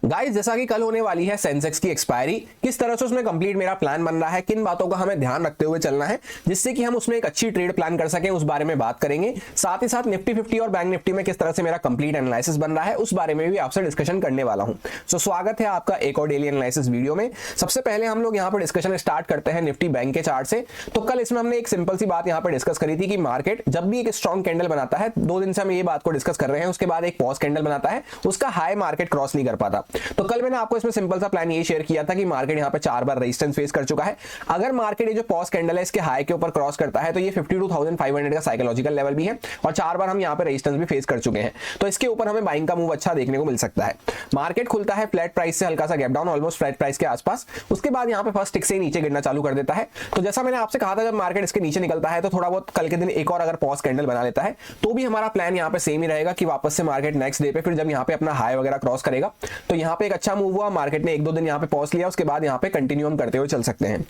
Guys, जैसा कि कल होने वाली है सेंसेक्स की एक्सपायरी, किस तरह से उसमें कंप्लीट मेरा प्लान बन रहा है, किन बातों का हमें ध्यान रखते हुए चलना है जिससे कि हम उसमें एक अच्छी ट्रेड प्लान कर सकें, उस बारे में बात करेंगे। साथ ही साथ निफ्टी 50 और बैंक निफ्टी में किस तरह से मेरा कंप्लीट एनालिसिस बन रहा है उस बारे में भी आपसे डिस्कशन करने वाला हूं। सो स्वागत है आपका एक और डेली एनालिसिस वीडियो में। सबसे पहले हम लोग यहाँ पर डिस्कशन स्टार्ट करते हैं निफ्टी बैंक के चार्ट से। तो कल इसमें हमने एक सिंपल सी बात यहाँ पर डिस्कस करी थी कि मार्केट जब भी एक स्ट्रॉन्ग कैंडल बनाता है, 2 दिन से हम ये बात को डिस्कस कर रहे हैं, उसके बाद एक पॉज कैंडल बनाता है, उसका हाई मार्केट क्रॉस नहीं कर पाता। तो कल मैंने आपको इसमें सिंपल सा प्लान ये शेयर किया था कि मार्केट यहां पे 4 बार रेजिस्टेंस फेस कर चुका है। अगर मार्केट ये जो पॉज कैंडल है इसके हाई के ऊपर क्रॉस करता है तो ये 52,500 का साइकोलॉजिकल लेवल भी है और 4 बार हम यहां पे रेजिस्टेंस भी फेस कर चुके हैं। तो इसके ऊपर हमें बाइंग का मूव अच्छा देखने को मिल सकता है। मार्केट खुलता है फ्लैट प्राइस से हल्का सा gap down, almost flat price के आसपास। उसके बाद यहां पे फर्स्ट टिक से ही नीचे गिरना चालू कर देता है। तो जैसा मैंने आपसे कहा था, जब मार्केट इसके नीचे निकलता है तो थोड़ा बहुत कल के दिन एक और अगर पॉज कैंडल बना लेता है तो भी हमारा प्लान यहां पे सेम ही रहेगा कि वापस से मार्केट नेक्स्ट डे पे फिर जब यहां पे अपना हाई वगैरह क्रॉस करेगा तो यहां पे एक अच्छा मूव हुआ, मार्केट ने 1-2 दिन यहां पे पॉज लिया, उसके बाद यहां पे कंटिन्यू हम करते हुए चल सकते हैं।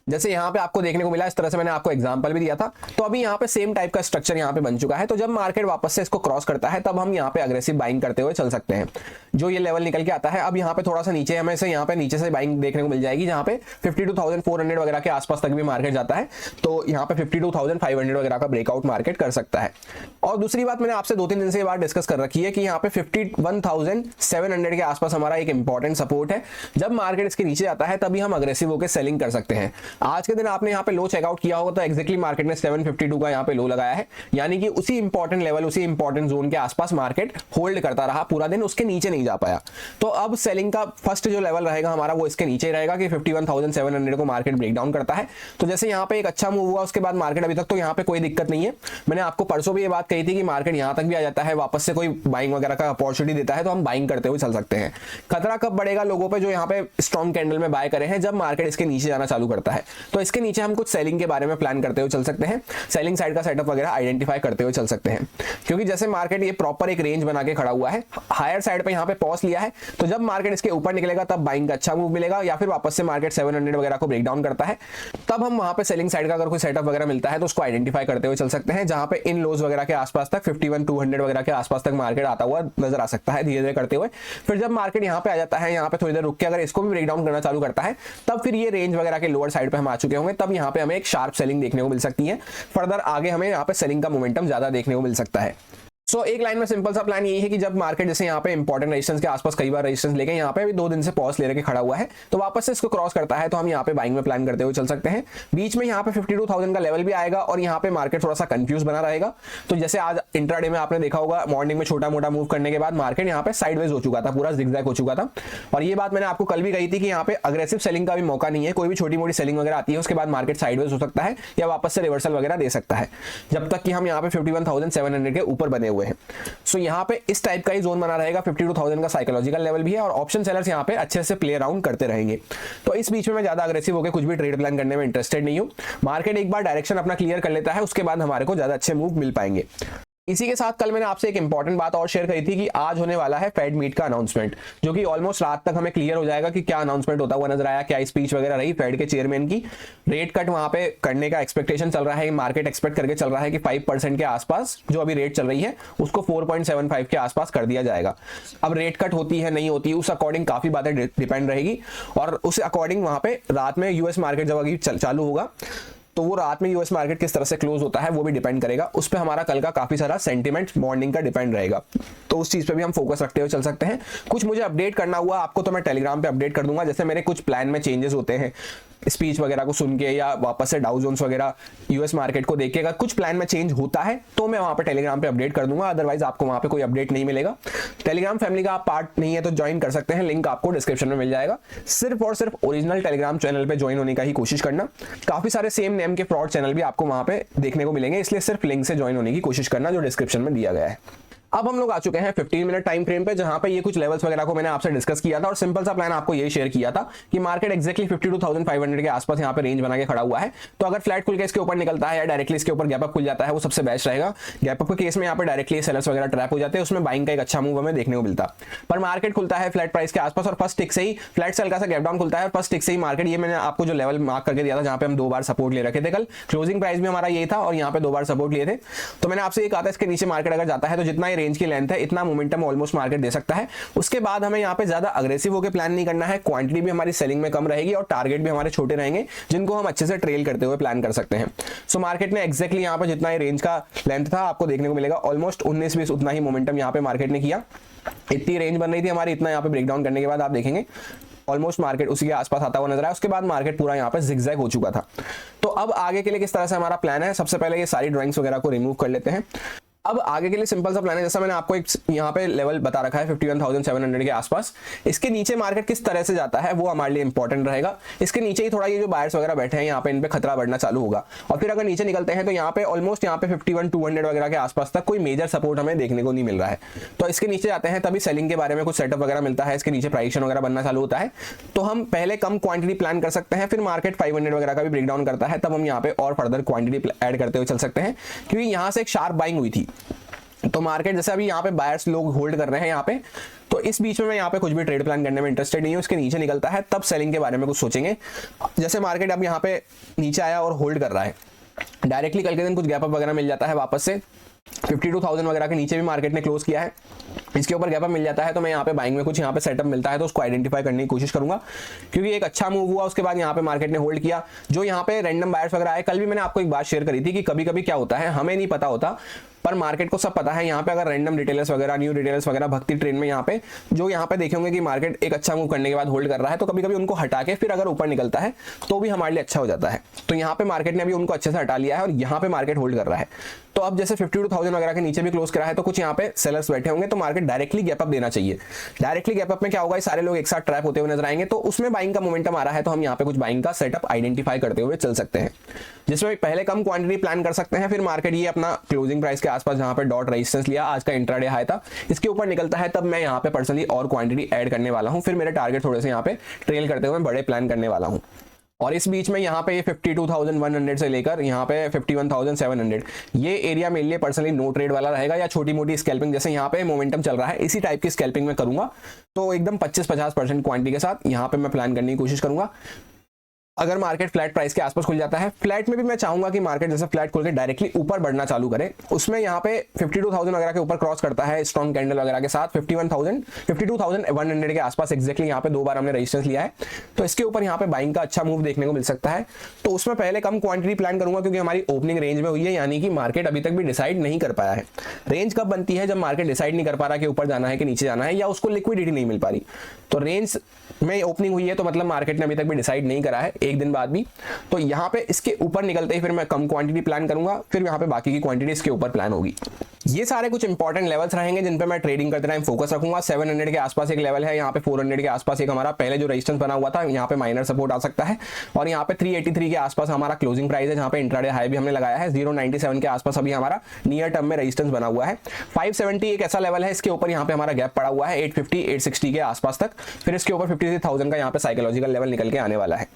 जैसे यहाँ पे आपको देखने को मिला, इस तरह से मैंने आपको एग्जांपल भी दिया था। तो अभी यहाँ पे सेम टाइप का स्ट्रक्चर यहाँ पे बन चुका है। तो जब मार्केट वापस से इसको क्रॉस करता है तब हम यहाँ पे अग्रेसिव बाइंग करते हुए चल सकते हैं। जो ये लेवल निकल के आता है, अब यहाँ पे थोड़ा सा नीचे हमें से यहाँ पे नीचे से बाइंग देखने को मिल जाएगी, जहाँ पे 52,400 वगैरह के आसपास तक भी मार्केट जाता है। तो यहाँ पे 52,500 वगैरह का ब्रेकआउट मार्केट कर सकता है। और दूसरी बात, मैंने आपसे 2-3 दिन से ये बात डिस्कस कर रखी है कि यहाँ पे 51,700 के आसपास हमारा एक इंपॉर्टेंट सपोर्ट है। जब मार्केट इसके नीचे आता है तभी हम अग्रेसिव होकर सेलिंग कर सकते हैं। आज के दिन आपने यहाँ पे लो चेकआउट किया होगा तो एक्जैक्टली मार्केट ने 752 का यहाँ पे लो लगाया है, यानी कि उसी इंपॉर्टेंट लेवल, उसी इंपॉर्टेंट जोन के आसपास मार्केट होल्ड करता रहा पूरा दिन, उसके नीचे नहीं जा पाया। तो अब सेलिंग का फर्स्ट जो लेवल रहेगा हमारा वो इसके नीचे रहेगा कि 51,700 को मार्केट ब्रेक डाउन करता है। तो जैसे यहाँ पे एक अच्छा मूव हुआ, उसके बाद मार्केट अभी तक तो यहाँ पे कोई दिक्कत नहीं है। मैंने आपको परसों भी ये बात कही थी कि मार्केट यहाँ तक भी आ जाता है, वापस से कोई बाइंग वगैरह का अपॉर्चुनिटी देता है तो हम बाइंग करते हुए चल सकते हैं। खतरा कब बढ़ेगा लोगों पे जो यहाँ पे स्ट्रॉन्ग कैंडल में बाय करे हैं, जब मार्केट इसके नीचे जाना चालू करता है। तो इसके नीचे हम कुछ सेलिंग के बारे में प्लान करते हुए चल सकते हैं, सेलिंग साइड का सेटअप वगैरह आइडेंटिफाई करते हुए चल सकते हैं। क्योंकि जैसे मार्केट ये प्रॉपर एक रेंज बना के खड़ा हुआ है, हायर साइड पे यहाँ पे पॉज लिया है, तो जब मार्केट इसके ऊपर निकलेगा तब बाइंग का अच्छा मूव मिलेगा, या फिर वापस से मार्केट 700 वगैरह को ब्रेक डाउन करता है तब हम वहां पे सेलिंग साइड का अगर कोई सेटअप वगैरह मिलता है तो उसको आइडेंटिफाई करते हुए चल सकते हैं, जहां पे इन लोज वगैरह के आसपास तक 51,200 वगैरह के आसपास तक मार्केट आता हुआ नजर आ सकता है धीरे धीरे करते हुए। फिर जब मार्केट यहाँ पे आ जाता है, यहाँ पे थोड़ी देर रुक के अगर इसको भी ब्रेक डाउन करना चालू करता है तब फिर ये रेंज वगैरह के लोअर साइड पे हम आ चुके होंगे, तब यहाँ पे हमें एक शार्प सेलिंग देखने को मिल सकती है। फर्दर आगे हमें यहाँ पे सेलिंग का मोमेंटम ज्यादा देखने को मिल सकता है। सो एक लाइन में सिंपल सा प्लान यही है कि जब मार्केट जैसे यहाँ पे इंपॉर्टेंट रेजिस्टेंस के आसपास कई बार रेजिस्टेंस लेके यहाँ पे भी 2 दिन से पॉज ले के खड़ा हुआ है, तो वापस से इसको क्रॉस करता है तो हम यहाँ पे बाइंग में प्लान करते हुए चल सकते हैं। बीच में यहाँ पे 52,000 का लेवल भी आएगा और यहाँ पे मार्केट थोड़ा सा कंफ्यूज बना रहेगा। तो जैसे आज इंट्राडे में आपने देखा होगा, मॉर्निंग में छोटा मोटा मूव करने के बाद मार्केट यहाँ पे साइडवेज हो चुका था, पूरा जिगजैग हो चुका था। और ये बात मैंने आपको कल भी कही थी कि यहाँ पे अग्रेसिव सेलिंग का भी मौका नहीं है। कोई भी छोटी मोटी सेलिंग वगैरह आती है उसके बाद मार्केट साइडवेज हो सकता है या वापस से रिवर्सल वगैरह दे सकता है, जब तक कि हम यहाँ पे 51,700 के ऊपर बने हुए हैं। सो यहाँ पे इस टाइप का ही जोन बना रहेगा, 52,000 का साइकोलॉजिकल लेवल भी है और ऑप्शन सेलर्स यहाँ पे अच्छे से प्ले अराउंड करते रहेंगे। तो इस बीच में मैं ज्यादा अग्रेसिव होकर कुछ भी ट्रेड प्लान करने में इंटरेस्टेड नहीं हूं। मार्केट एक बार डायरेक्शन अपना क्लियर कर लेता है, उसके बाद हमारे को ज्यादा अच्छे मूव मिल पाएंगे। इसी के साथ कल मैंने आपसे एक इंपॉर्टेंट बात और शेयर करी थी कि आज होने वाला है फेड मीट का अनाउंसमेंट, जो कि ऑलमोस्ट रात तक हमें क्लियर हो जाएगा कि क्या अनाउंसमेंट होता हुआ नजर आया, क्या स्पीच वगैरह रही फेड के चेयरमैन की। रेट कट वहां पे करने का एक्सपेक्टेशन चल रहा है, मार्केट एक्सपेक्ट करके चल रहा है कि 5% के आसपास जो अभी रेट चल रही है उसको 4.75 के आसपास कर दिया जाएगा। अब रेट कट होती है नहीं होती, उस अकॉर्डिंग काफी बातें डिपेंड रहेगी और उस अकॉर्डिंग वहां पे रात में यूएस मार्केट जब अभी चालू होगा तो वो रात में यूएस मार्केट किस तरह से क्लोज होता है वो भी डिपेंड करेगा। उस पर हमारा कल का काफी सारा सेंटीमेंट मॉर्निंग का डिपेंड रहेगा, तो उस चीज पे भी हम फोकस रखते हुए चल सकते हैं। कुछ मुझे अपडेट करना हुआ आपको तो मैं टेलीग्राम पे अपडेट कर दूंगा, जैसे मेरे कुछ प्लान में चेंजेस होते हैं स्पीच वगैरह को सुन के या वापस से डाउ जोन्स वगैरह यूएस मार्केट को देख के, अगर कुछ प्लान में चेंज होता है तो मैं वहां पे टेलीग्राम पे अपडेट कर दूंगा, अदरवाइज आपको वहां पे कोई अपडेट नहीं मिलेगा। टेलीग्राम फैमिली का आप पार्ट नहीं है तो ज्वाइन कर सकते हैं, लिंक आपको डिस्क्रिप्शन में मिल जाएगा। सिर्फ और सिर्फ ओरिजिनल टेलीग्राम चैनल पे ज्वाइन होने का ही कोशिश करना, काफी सारे सेम नेम के फ्रॉड चैनल भी आपको वहां पे देखने को मिलेंगे, इसलिए सिर्फ लिंक से ज्वाइन होने की कोशिश करना जो डिस्क्रिप्शन में दिया गया है। अब हम लोग आ चुके हैं 15 मिनट टाइम फ्रेम पे, जहां पे ये कुछ लेवल्स वगैरह को मैंने आपसे डिस्कस किया था और सिंपल सा प्लान आपको ये शेयर किया था कि मार्केट एक्जैक्टली 52,500 के आसपास यहाँ पे रेंज बना के खड़ा हुआ है। तो अगर फ्लैट खुल के इसके ऊपर निकलता है या डायरेक्टली इसके ऊपर गैप अप खुल जाता है वो सबसे बेस्ट रहेगा। गैप अप के केस में यहाँ पे डायरेक्टली सेलर्स वगैरह ट्रैप हो जाते हैं, उसमें बाइंग का एक अच्छा मूव हमें देखने को मिलता। पर मार्केट खुलता है फ्लैट प्राइस के आसपास और फर्स्ट टिक से ही फ्लैट से हल्का सा गैप डाउन खुलता है और फर्स्ट टिक से ही मार्केट, ये मैंने आपको जो लेवल मार्क करके दिया था जहां पे हम 2 बार सपोर्ट ले रखे थे, कल क्लोजिंग प्राइस भी हमारा ये था और यहाँ पे 2 बार सपोर्ट लिए थे। तो मैंने आपसे ये कहा था इसके नीचे मार्केट अगर जाता है तो जितना ये रेंज की लेंथ है, इतना मोमेंटम ऑलमोस्ट मार्केट दे सकता है। उसके बाद हमें यहाँ पे ज्यादा अग्रेसिव होकर प्लान नहीं करना है, क्वांटिटी भी हमारी सेलिंग में कम रहेगी और टारगेट भी हमारे छोटे रहेंगे जिनको हम अच्छे से ट्रेल करते हुए प्लान कर सकते हैं। सो मार्केट ने एक्जैक्टली यहाँ पे जितना ही रेंज का लेंथ था आपको देखने को मिलेगा, ऑलमोस्ट 19-20 उतना ही मोमेंटम यहाँ पे मार्केट ने किया। इतनी रेंज बन रही थी हमारी, इतना यहाँ पे ब्रेकडाउन करने के बाद आप देखेंगे ऑलमोस्ट मार्केट उसी के आसपास आता हुआ नजर आया। उसके बाद मार्केट पूरा यहाँ पे जिगजैग हो चुका था। तो अब आगे के लिए किस तरह से हमारा प्लान है, सबसे पहले ये सारी ड्राइंग्स वगैरह को रिमूव कर लेते हैं। अब आगे के लिए सिंपल सा प्लान है, जैसा मैंने आपको एक यहाँ पे लेवल बता रखा है 51,700 के आसपास। इसके नीचे मार्केट किस तरह से जाता है वो हमारे लिए इंपॉर्टेंट रहेगा। इसके नीचे ही थोड़ा ये जो बायर्स वगैरह बैठे हैं यहाँ पे इन पे खतरा बढ़ना चालू होगा और फिर अगर नीचे निकलते हैं तो यहाँ पे ऑलमोस्ट यहाँ पे 51,200 वगैरह के आसपास तक कोई मेजर सपोर्ट हमें देखने को नहीं मिल रहा है। तो इसके नीचे जाते हैं तभी सेलिंग के बारे में कुछ सेटअप वगैरह मिलता है, इसके नीचे प्राइस वगैरह बनना चालू होता है। तो हम पहले कम क्वांटिटी प्लान कर सकते हैं, फिर मार्केट 500 वगैरह का भी ब्रेकडाउन करता है, तब हम यहाँ पे और फर्दर क्वांटिटी ऐड करते हुए चल सकते हैं। क्योंकि यहाँ से एक शार्प बाइंग हुई थी तो मार्केट जैसे अभी यहाँ पे बायर्स लोग होल्ड कर रहे हैं यहाँ पे, तो इस बीच में मैं यहाँ पे कुछ भी ट्रेड प्लान करने में इंटरेस्टेड नहीं हूँ। इसके नीचे निकलता है तब सेलिंग के बारे में कुछ सोचेंगे। जैसे मार्केट अब यहाँ पे नीचे आया और होल्ड कर रहा है, डायरेक्टली कल के दिन कुछ गैप अप वगैरह मिल जाता है, वापस से 52,000 वगैरह के नीचे भी मार्केट ने क्लोज किया है, इसके ऊपर गैप अप मिल जाता है तो मैं यहाँ पे बाइंग में कुछ यहाँ पे सेटअप मिलता है तो उसको आइडेंटिफाई करने की कोशिश करूंगा। क्योंकि एक अच्छा मूव हुआ, उसके बाद यहाँ पे मार्केट ने होल्ड किया। जो यहाँ पे रैंडम बायर्स वगैरह आए, कल भी मैंने आपको एक बात शेयर करी थी कि कभी कभी क्या होता है हमें नहीं पता होता पर मार्केट को सब पता है। यहाँ पे अगर रैंडम रिटेलर्स वगैरह, न्यू रिटेलर्स वगैरह भक्ति ट्रेन में यहाँ पे जो यहाँ पे देखेंगे कि मार्केट एक अच्छा मूव करने के बाद होल्ड कर रहा है, तो कभी कभी उनको हटा के फिर अगर ऊपर निकलता है तो भी हमारे लिए अच्छा हो जाता है। तो यहाँ पे मार्केट ने अभी उनको अच्छे से हटा लिया है और यहाँ पे मार्केट होल्ड कर रहा है। तो अब जैसे 52,000 वगैरह के नीचे भी क्लोज करा है तो कुछ यहाँ पे सेलर्स बैठे होंगे तो मार्केट डायरेक्टली गैप अप देना चाहिए। डायरेक्टली गैप अप में क्या होगा, सारे लोग एक साथ ट्रैप होते हुए नजर आएंगे, तो उसमें बाइंग का मोमेंटम आ रहा है तो हम यहाँ पे कुछ बाइंग का सेटअप आइडेंटिफाई करते हुए चल सकते हैं, जिसमें पहले कम क्वांटिटी प्लान कर सकते हैं। फिर मार्केट ये अपना क्लोजिंग प्राइस के आसपास जहाँ पे डॉट रेजिस्टेंस लिया, आज का इंट्राडे हाई था, इसके ऊपर निकलता है तब मैं यहाँ पे पर्सनली और क्वांटिटी ऐड करने वाला हूँ। फिर मेरे टारगेट थोड़े से यहाँ पे ट्रेल करते हुए बड़े प्लान करने वाला हूँ। और इस बीच में यहाँ पे 52,100 से लेकर यहाँ पे 51,700 ये एरिया मेरे लिए पर्सनली नो ट्रेड वाला रहेगा, या छोटी मोटी स्कैल्पिंग जैसे यहाँ पे मोमेंटम चल रहा है इसी टाइप की स्कैल्पिंग में करूंगा। तो एकदम 25-50% क्वांटिटी के साथ यहाँ पे मैं प्लान करने की कोशिश करूंगा। अगर मार्केट फ्लैट प्राइस के आसपास खुल जाता है, फ्लैट में भी मैं चाहूंगा कि मार्केट जैसे फ्लैट खुल के डायरेक्टली ऊपर बढ़ना चालू करे, उसमें यहाँ पे 52,000 वगैरह के ऊपर क्रॉस करता है स्ट्रॉन्ग कैंडल वगैरह के साथ 52,100 के आसपास एक्जैक्टली यहाँ पे 2 बार हमने रेजिस्टेंस लिया है, तो इसके ऊपर यहाँ पे बाइंग का अच्छा मूव देखने को मिल सकता है। तो उसमें पहले कम क्वांटिटी प्लान करूंगा क्योंकि हमारी ओपनिंग रेंज में हुई है, यानी कि मार्केट अभी तक भी डिसाइड नहीं कर पाया है। रेंज कब बनती है, जब मार्केट डिसाइड नहीं कर पा रहा कि ऊपर जाना है कि नीचे जाना है, या उसको लिक्विडिटी नहीं मिल पा रही। तो रेंज में ओपनिंग हुई है तो मतलब मार्केट ने अभी तक भी डिसाइड नहीं करा है, एक दिन बाद भी। तो यहाँ पे इसके ऊपर निकलते ही फिर मैं कम क्वांटिटी प्लान करूंगा, फिर यहाँ पे बाकी की क्वांटिटी इसके ऊपर प्लान होगी। ये सारे कुछ इंपॉर्टेंट लेवल्स रहेंगे जिन पे मैं ट्रेडिंग करते टाइम फोकस रखूंगा। 700 के आसपास एक लेवल है, यहाँ पे 400 के आसपास एक हमारा पहले जो रेजिस्टेंस बना हुआ था, यहाँ पे माइनर सपोर्ट आ सकता है। और यहाँ पे 383 के आसपास हमारा क्लोजिंग प्राइस है, जहाँ पे इंट्राडे हाई भी हमने लगाया है। 097 के आसपास अभी हमारा नियर टर्म में रेजिस्टेंस बना हुआ है। 570 एक ऐसा लेवल है, इसके ऊपर यहाँ पे हमारा गैप पड़ा हुआ है 850 860 के आसपास तक, फिर इसके ऊपर 53,000 का यहाँ पे साइकोलॉजिकल लेवल निकल के आने वाला है।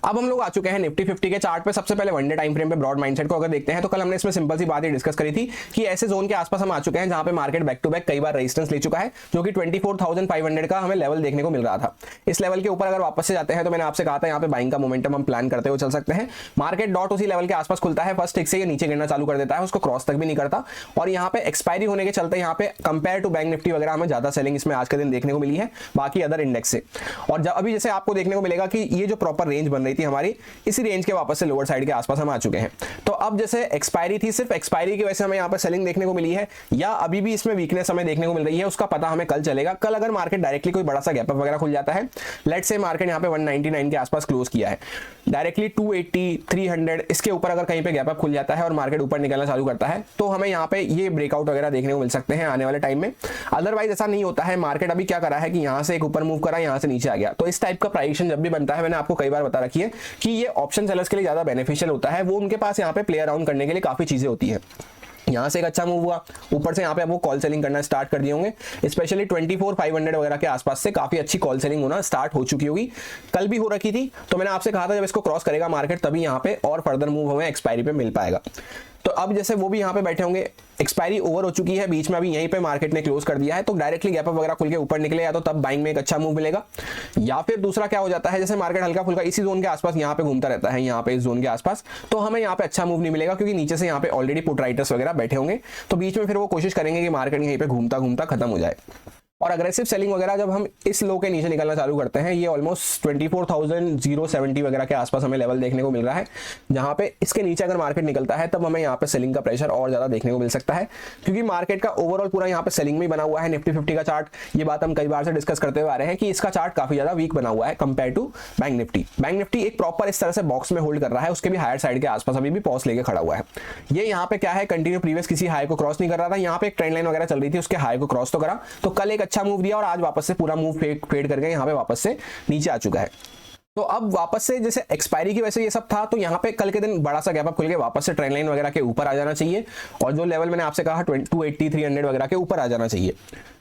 अब हम लोग आ चुके हैं निफ्टी 50 के चार्ट पे। सबसे पहले वन डे टाइम फ्रेम पे ब्रॉड माइंडसेट को अगर देखते हैं तो कल हमने इसमें सिंपल सी बात ही डिस्कस करी थी कि ऐसे जोन के आसपास हम आ चुके हैं जहां पे मार्केट बैक टू बैक कई बार रेजिस्टेंस ले चुका है, जो कि 24,500 का हमें लेवल देखने को मिल रहा था। इस लेवल के ऊपर अगर वापस से जाते हैं तो मैंने आपसे कहा था यहाँ पे बाइंग का मोमेंटम हम प्लान करते हुए चल सकते हैं। मार्केट डॉट उसी लेवल के आसपास खुलता है, फर्स्ट टिक से ये नीचे गिरना चालू कर देता है, उसको क्रॉस तक भी नहीं करता, और यहाँ पे एक्सपायरी होने के चलते यहाँ पे कंपेयर टू बैंक निफ्टी वगैरह हमें ज्यादा सेलिंग इसमें आज के दिन देखने को मिली है बाकी अदर इंडेक्स से। और जब अभी जैसे आपको देखने को मिलेगा कि ये जो प्रॉपर रेंज बन रही थी हमारी, इसी रेंज के वापस से लोअर साइड के आसपास हम आ चुके हैं। तो अब जैसे एक्सपायरी थी, सिर्फ एक्सपायरी की वजह से हमें यहाँ पे सेलिंग देखने को मिली है, या अभी भी इसमें वीकनेस हमें देखने को मिल रही है, उसका पता हमें कल चलेगा। कल अगर मार्केट डायरेक्टली कोई बड़ा सा गैप अप वगैरह खुल जाता है, लेट्स से मार्केट यहाँ पे 199 के आसपास क्लोज किया है, डायरेक्टली 280 300 इसके ऊपर अगर कहीं पे गैप अप खुल जाता है और मार्केट ऊपर निकलना चालू करता है, तो हमें यहाँ पे ये ब्रेकआउट वगैरह देखने को मिल सकते हैं आने वाले टाइम में। अदरवाइज ऐसा नहीं होता है। मार्केट अभी क्या करा है कि यहाँ से एक ऊपर मूव करा, यहाँ से नीचे आ गया, तो इस टाइप का प्राइसेशन जब भी बनता है, मैंने आपको कई बार बता रखी है कि ये ऑप्शन सेलर्स के लिए ज्यादा बेनिफिशियल होता है। वो उनके पास यहाँ पे प्ले अराउंड करने के लिए काफी चीजें होती है। यहाँ से एक अच्छा मूव हुआ, ऊपर से यहाँ पे आपको कॉल सेलिंग करना स्टार्ट कर दिए होंगे, स्पेशली 24,500 वगैरह के आसपास से काफी अच्छी कॉल सेलिंग होना स्टार्ट हो चुकी होगी, कल भी हो रखी थी। तो मैंने आपसे कहा था जब इसको क्रॉस करेगा मार्केट तभी यहाँ पे और फर्दर मूव हमें एक्सपायरी पे मिल पाएगा। तो अब जैसे वो भी यहाँ पे बैठे होंगे, एक्सपायरी ओवर हो चुकी है, बीच में अभी यहीं पे मार्केट ने क्लोज कर दिया है, तो डायरेक्टली गैप अप वगैरह खुल के ऊपर निकले, या तो तब बाइंग में एक अच्छा मूव मिलेगा। या फिर दूसरा क्या हो जाता है, जैसे मार्केट हल्का फुल्का इसी जोन के आसपास यहाँ पे घूमता रहता है, यहाँ पे इस जोन के आसपास, तो हमें यहाँ पे अच्छा मूव नहीं मिलेगा, क्योंकि नीचे से यहाँ पे ऑलरेडी पुट राइटर्स वगैरह बैठे होंगे, तो बीच में फिर वो कोशिश करेंगे कि मार्केट यहीं पे घूमता घूमता खत्म हो जाए। और अग्रेसिव सेलिंग वगैरह जब हम इस लो के नीचे निकलना चालू करते हैं, ये ऑलमोस्ट 24,070 वगैरह के आसपास हमें लेवल देखने को मिल रहा है, जहां पे इसके नीचे अगर मार्केट निकलता है तब हमें यहाँ पे सेलिंग का प्रेशर और ज्यादा देखने को मिल सकता है, क्योंकि मार्केट का ओवरऑल पूरा यहाँ पे सेलिंग में बना हुआ है। निफ्टी 50 का चार्ट, ये बात हम कई बार से डिस्कस करते हुए आ रहे हैं कि इसका चार्ट काफी ज्यादा वीक बना हुआ है compare to bank Nifty. Bank Nifty एक प्रॉपर इस तरह से बॉक्स में होल्ड कर रहा है, उसके भी हायर साइड के आसपास अभी भी पॉज लेके खड़ा हुआ है। ये यहाँ पे क्या है, कंटिन्यू प्रीवियस किसी हाई को क्रॉस नहीं कर रहा था, यहाँ पे एक ट्रेंड लाइन वगैरह चल रही थी, उसके हाई को क्रॉस तो करा, तो कल एक अच्छा मूव दिया और आज वापस से पूरा मूव फेड करके यहाँ पे वापस से नीचे आ चुका है। तो अब वापस से जैसे एक्सपायरी की वजह से ये सब था, तो यहाँ पे कल के दिन बड़ा सा गैप अप खुल के वापस से ट्रेंड लाइन वगैरह के ऊपर आ जाना चाहिए, और जो लेवल मैंने आपसे कहा 280 300 वगैरह के ऊपर आ जाना चाहिए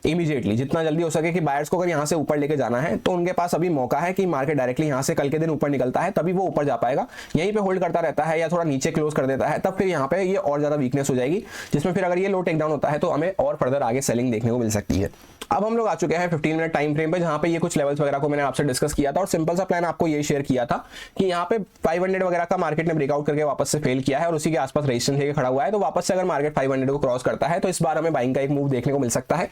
इमीडिएटली, जितना जल्दी हो सके कि बायर्स को अगर यहाँ से ऊपर लेके जाना है तो उनके पास अभी मौका है कि मार्केट डायरेक्टली यहाँ से कल के दिन ऊपर निकलता है तभी वो ऊपर जा पाएगा। यहीं पे होल्ड करता रहता है या थोड़ा नीचे क्लोज कर देता है, तब फिर यहाँ पे ये और ज्यादा वीकनेस हो जाएगी, जिसमें फिर अगर ये लो टेक डाउन होता है तो हमें और फर्दर आगे सेलिंग देखने को मिल सकती है। अब हम लोग आ चुके हैं 15 मिनट टाइम फ्रेम पे, जहां पे ये कुछ लेवल्स वगैरह को मैंने आपसे डिस्कस किया था, और सिंपल सा प्लान आपको ये शेयर किया था कि यहाँ पे 500 वगैरह का मार्केट ने ब्रेकआउट करके वापस से फेल किया है और उसी के आसपास रेजिस्टेंस लेके खड़ा हुआ है, तो वापस से अगर मार्केट 500 को क्रॉस करता है तो इस बार हमें बाइंग का एक मूव देखने को मिल सकता है,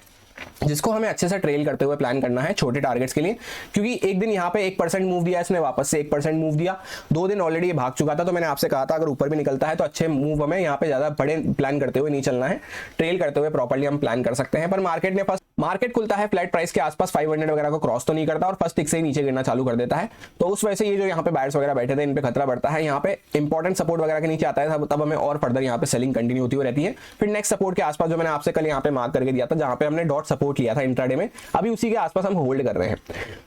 जिसको हमें अच्छे से ट्रेल करते हुए प्लान करना है छोटे टारगेट्स के लिए। क्योंकि एक दिन यहाँ पे 1% मूव दिया, इसने वापस से 1% मूव दिया, 2 दिन ऑलरेडी ये भाग चुका था, तो मैंने आपसे कहा था अगर ऊपर भी निकलता है तो अच्छे मूव हमें यहाँ पे ज्यादा बड़े प्लान करते हुए नहीं चलना है, ट्रेल करते हुए प्रॉपर्ली हम प्लान कर सकते हैं। पर मार्केट ने फर्स्ट मार्केट खुलता है फ्लैट प्राइस के आसपास 500 वगैरह को क्रॉस तो नहीं करता और फर्स्ट टिक से ही नीचे गिरना चालू कर देता है, तो उस वजह से ये जो यहाँ पे बायर्स वगैरह बैठे थे इन पे खतरा बढ़ता है। यहाँ पे इंपॉर्टेंट सपोर्ट वगैरह के नीचे आता है, तब हमें और फर्दर यहाँ पे सेलिंग कंटिन्यू होती हुई रहती है। फिर नेक्स्ट सपोर्ट के आसपास जो मैंने आपसे कल यहाँ पे मार्क करके दिया था, जहाँ पे हमने डॉट सपोर्ट लिया था इंट्राडे में, अभी उसी के आसपास हम होल्ड कर रहे हैं।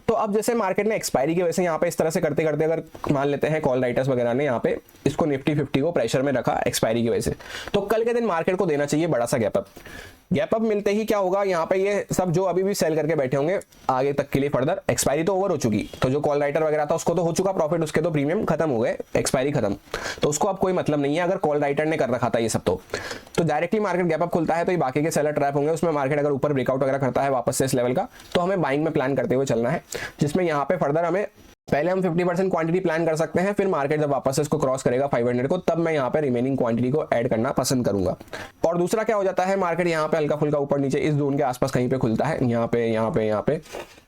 तो अब जैसे मार्केट ने एक्सपायरी की वजह से यहाँ पे इस तरह से करते करते अगर मान लेते हैं कॉल राइटर्स वगैरह ने यहाँ पे इसको निफ्टी 50 को प्रेशर में रखा एक्सपायरी की वजह से, तो कल के दिन मार्केट को देना चाहिए बड़ा सा गैप अप। गैप अप मिलते ही क्या होगा, यहाँ पे ये सब जो अभी भी सेल करके बैठे होंगे आगे तक के लिए फर्दर, एक्सपायरी तो ओवर हो चुकी, तो जो कॉल राइटर वगैरह था उसको तो हो चुका प्रॉफिट, उसके तो प्रीमियम खत्म हो गए, एक्सपायरी खत्म, तो उसको अब कोई मतलब नहीं है अगर कॉल राइटर ने कर रखा था ये सब। तो डायरेक्टली मार्केट गैप अप खुलता है तो ये बाकी के सेलर ट्रैप होंगे, उसमें मार्केट अगर ऊपर ब्रेकआउट वगैरह करता है वापस से इस लेवल का, तो हमें बाइंग में प्लान करते हुए चलना है, जिसमें यहाँ पे फर्दर हमें पहले हम 50% क्वांटिटी प्लान कर सकते हैं, फिर मार्केट जब वापस से इसको क्रॉस करेगा 500 को, तब मैं यहाँ पे रिमेनिंग क्वांटिटी को ऐड करना पसंद करूंगा। और दूसरा क्या हो जाता है, मार्केट यहाँ पे हल्का फुल्का ऊपर नीचे इस जोन के आसपास कहीं पे खुलता है, यहाँ पे,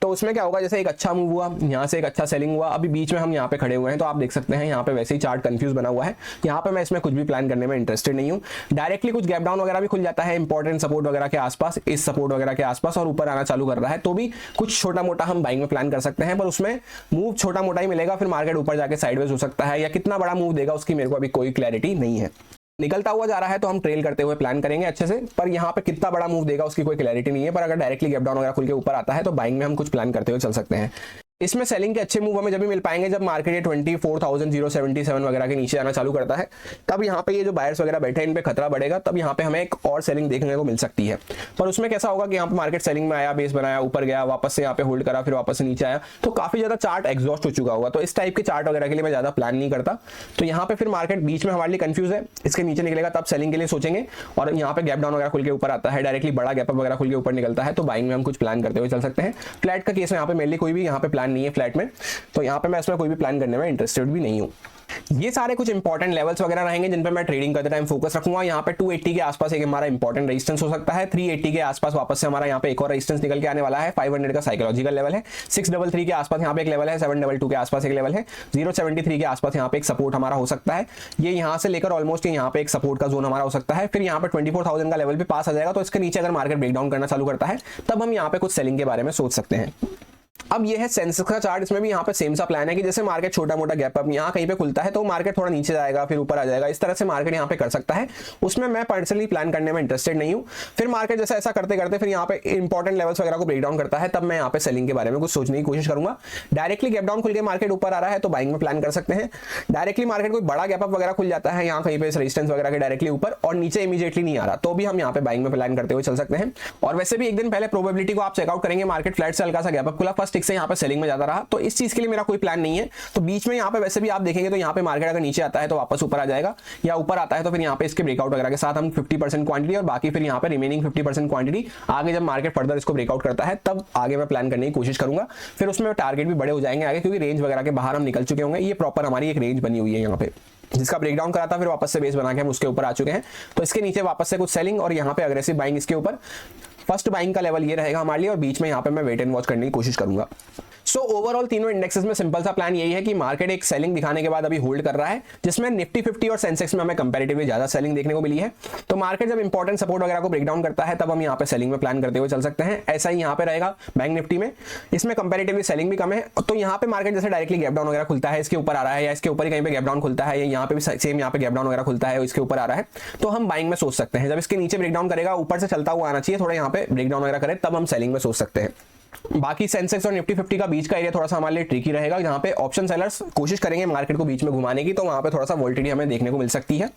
तो उसमें क्या होगा, जैसे एक अच्छा मूव हुआ, यहाँ से एक अच्छा सेलिंग हुआ, अभी बीच में हम यहाँ पे खड़े हुए हैं, तो आप देख सकते हैं यहाँ पे वैसे ही चार्ट कंफ्यूज बना हुआ है, यहाँ पे मैं इसमें कुछ भी प्लान करने में इंटरेस्टेड नहीं हूँ। डायरेक्टली कुछ गैप डाउन वगैरह भी खुल जाता है इंपॉर्टेंट सपोर्ट वगैरह के आसपास, इस सपोर्ट वगैरह के आसपास, और ऊपर आना चालू कर रहा है, तो भी कुछ छोटा मोटा हम बाइंग में प्लान कर सकते हैं, पर उसमें मूव छोटा मोटा ही मिलेगा, फिर मार्केट ऊपर जाके साइडवेज हो सकता है, या कितना बड़ा मूव देगा उसकी मेरे को अभी कोई क्लैरिटी नहीं है। निकलता हुआ जा रहा है तो हम ट्रेल करते हुए प्लान करेंगे अच्छे से, पर यहाँ पे कितना बड़ा मूव देगा उसकी कोई क्लैरिटी नहीं है, पर अगर डायरेक्टली गैप डाउन वगैरह खुल के ऊपर आता है तो बाइंग में हम कुछ प्लान करते हुए चल सकते हैं। इसमें सेलिंग के अच्छे मूव हमें जब भी मिल पाएंगे जब मार्केट ये 24,077 वगैरह के नीचे आना चालू करता है, तब यहाँ पे ये जो बायर्स वगैरह बैठे हैं इन पे खतरा बढ़ेगा, तब यहाँ पे हमें एक और सेलिंग देखने को मिल सकती है। पर उसमें कैसा होगा कि यहाँ पे मार्केट सेलिंग में आया, बेस बनाया, ऊपर गया, वापस से यहाँ पे होल्ड करा, फिर वापस से नीचे आया, तो काफी ज्यादा चार्ट एग्जॉस्ट हो चुका होगा, तो इस टाइप के चार्ट वगैरह के लिए मैं ज्यादा प्लान नहीं करता। तो यहाँ पे फिर मार्केट बीच में हमारे लिए कंफ्यूज है, इसके नीचे निकलेगा तब सेलिंग के लिए सोचेंगे, और यहाँ पे गैप डाउन वगैरह खुल के ऊपर आता है, डायरेक्टली बड़ा गैप अप वगैरह खुल के ऊपर निकलता है, तो बाइंग में हम कुछ प्लान करते हुए चल सकते हैं। फ्लैट का केस में यहाँ पे मेनली कोई भी यहाँ पे प्लान नहीं है फ्लैट में, तो यहाँ पे मैं इसमें कोई भी प्लान करने में इंटरेस्टेड भी नहीं हूँ। ये सारे कुछ इंपॉर्टेंट लेवल्स वगैरह रहेंगे जिन पे मैं ट्रेडिंग करते टाइम फोकस रखूंगा। यहाँ पे 280 के आसपास एक हमारा इंपॉर्टेंट रेजिस्टेंस हो सकता है, 380 के आसपास वापस से हमारा यहाँ पे एक और रेजिस्टेंस निकल के आने वाला है, 500 का साइकोलॉजिकल लेवल है, 633 के आसपास यहाँ पे एक लेवल है, 722 के आसपास एक लेवल है, 073 के आसपास यहाँ पे एक सपोर्ट हमारा हो सकता है, ये यहाँ से लेकर ऑलमोस्ट यहाँ पे एक सपोर्ट का जोन हमारा हो सकता है, फिर यहाँ पे 24,000 का लेवल भी पास आ जाएगा, तो इसके नीचे अगर मार्केट ब्रेकडाउन करना चालू करता है तब हम यहाँ पे कुछ सेलिंग के बारे में सोच सकते हैं। अब ये है सेंसेक्स का चार्ट, इसमें भी यहाँ पे सेम सा प्लान है कि जैसे मार्केट छोटा मोटा गैप अप यहाँ कहीं पे खुलता है तो मार्केट थोड़ा नीचे जाएगा फिर ऊपर आ जाएगा, इस तरह से मार्केट यहाँ पे कर सकता है, उसमें मैं पर्सनली प्लान करने में इंटरेस्टेड नहीं हूँ। फिर मार्केट जैसा ऐसा करते करते फिर यहाँ पे इंपॉर्टेंट लेवल्स वगैरह को ब्रेक डाउन करता है, तब मैं यहाँ पे सेलिंग के बारे में कुछ सोचने की कोशिश करूंगा। डायरेक्टली गैप डाउन खुल के मार्केट ऊपर आ रहा है तो बाइंग में प्लान कर सकते हैं। डायरेक्टली मार्केट कोई बड़ा गैप अप वगैरह खुल जाता है यहाँ कहीं पे रेजिस्टेंस वगैरह के डायरेक्टली ऊपर और नीचे इमीडिएटली नहीं आ रहा, तो भी हम यहाँ पे बाइंग में प्लान करते हुए चल सकते हैं। और वैसे भी एक दिन पहले प्रोबेबिलिटी को आप चेकआउट करेंगे, मार्केट फ्लैट से हल्का सा गैप अप खुला, फर्स्ट कैंडलस्टिक से यहाँ पे सेलिंग में जाता रहा, तो इस चीज के लिए मेरा कोई प्लान नहीं है। तो बीच में यहाँ पे वैसे भी आप देखेंगे तो यहाँ पे मार्केट अगर नीचे आता है तो वापस ऊपर आ जाएगा, या ऊपर आता है तो फिर यहाँ पे इसके ब्रेकआउट वगैरह के साथ हम 50% क्वांटिटी और बाकी फिर यहाँ पे रिमेनिंग 50% क्वांटिटी आगे जब मार्केट फर्दर इसको ब्रेकआउट करता है तब आगे मैं प्लान करने की कोशिश करूंगा। फिर उसमें टारगेट भी बड़े हो जाएंगे आगे, क्योंकि रेंज वगैरह के बाहर हम निकल चुके होंगे। ये प्रॉपर हमारी एक रेंज बनी हुई है यहाँ पे, जिसका ब्रेकडाउन करा था, फिर वापस से बेस बना के हम उसके ऊपर आ चुके हैं। तो इसके नीचे वापस से कुछ सेलिंग और यहाँ पे अग्रेसिव बाइंग इसके ऊपर। फर्स्ट बाइंग का लेवल ये रहेगा हमारे लिए, और बीच में यहाँ पे मैं वेट एंड वॉच करने की कोशिश करूंगा। सो ओवरऑल तीनों इंडेक्सेस में सिंपल सा प्लान यही है कि मार्केट एक सेलिंग दिखाने के बाद अभी होल्ड कर रहा है, जिसमें निफ्टी 50 और सेंसेक्स में हमें कंपैरेटिवली ज्यादा सेलिंग देखने को मिली है। तो मार्केट जब इंपॉर्टेंट सपोर्ट वगैरह को ब्रेकडाउन करता है तब हम यहाँ पे सेलिंग में प्लान करते हुए चल सकते हैं। ऐसा ही यहाँ पे रहेगा बैंक निफ्टी में, इसमें कंपैरेटिवली सेलिंग भी कम है। तो यहाँ पे मार्केट जैसे डायरेक्टली गैप डाउन वगैरह खुलता है, इसके ऊपर आ रहा है, या इसके ऊपर ही कहीं पे गैप डाउन खुलता है, या यहाँ पे भी सेम यहाँ पे गैप डाउन वगैरह खुलता है, इसके ऊपर आ रहा है, तो हम बाइंग में सोच सकते हैं। जब इसके नीचे ब्रेकडाउन करेगा, ऊपर से चलता हुआ आना चाहिए, थोड़ा यहाँ पे ब्रेकडाउन वगैरह करे तब हम सेलिंग में सोच सकते हैं। बाकी सेंसेक्स और निफ्टी 50 का बीच का एरिया थोड़ा सा हमारे लिए ट्रिकी रहेगा, जहां पे ऑप्शन सेलर्स कोशिश करेंगे मार्केट को बीच में घुमाने की, तो वहां पे थोड़ा सा वोल्टिलिटी हमें देखने को मिल सकती है।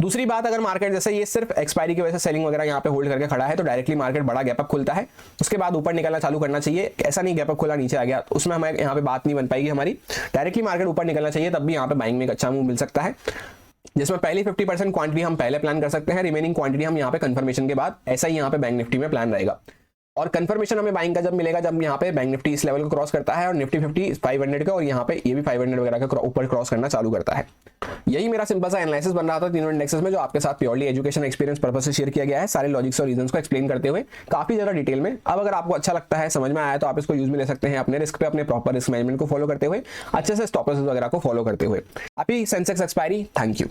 दूसरी बात, अगर मार्केट जैसे ये सिर्फ एक्सपायरी की वजह से सेलिंग वगैरह यहाँ पे होल्ड करके खड़ा है, तो डायरेक्टली मार्केट बड़ा गैप अप खुलता है, उसके बाद ऊपर निकलना चालू करना चाहिए। ऐसा नहीं गैप अप खुला नीचे आ गया, उसमें हमें यहाँ पे बात नहीं बन पाएगी हमारी। डायरेक्टली मार्केट ऊपर निकलना चाहिए, तब भी यहाँ पे बाइंग में एक अच्छा मूव मिल सकता है, जिसमें पहली 50% क्वांटिटी हम पहले प्लान कर सकते हैं, रिमेनिंग क्वांटिटी हम यहाँ पे कंफर्मेशन के बाद। ऐसा ही यहाँ पे बैंक निफ्टी में प्लान रहेगा। और कंफर्मेशन हमें बाइंग का जब मिलेगा, जब यहाँ पे बैंक निफ्टी इस लेवल को क्रॉस करता है और निफ्टी 50 500 का, और यहाँ पे ये भी 500 वगैरह का ऊपर क्रॉस करना चालू करता है। यही मेरा सिंपल सा एनालिसिस बन रहा था तीनों इंडेक्सेस में, जो आपके साथ प्योरली एजुकेशन एक्सपीरियंस पर्पस से शेयर किया गया है, सारे लॉजिक्स और रीजंस को एक्सप्लेन करते हुए काफी ज्यादा डिटेल में। अब अगर आपको अच्छा लगता है, समझ में आया, तो आप इसको यूज में ले सकते हैं अपने रिस्क पे, अपने प्रॉपर रिस्क मैनेजमेंट को फॉलो करते हुए, अच्छे से स्टॉप लॉसेस वगैरह को फॉलो करते हुए। अभी सेंसेक्स एक्सपायरी। Thank you.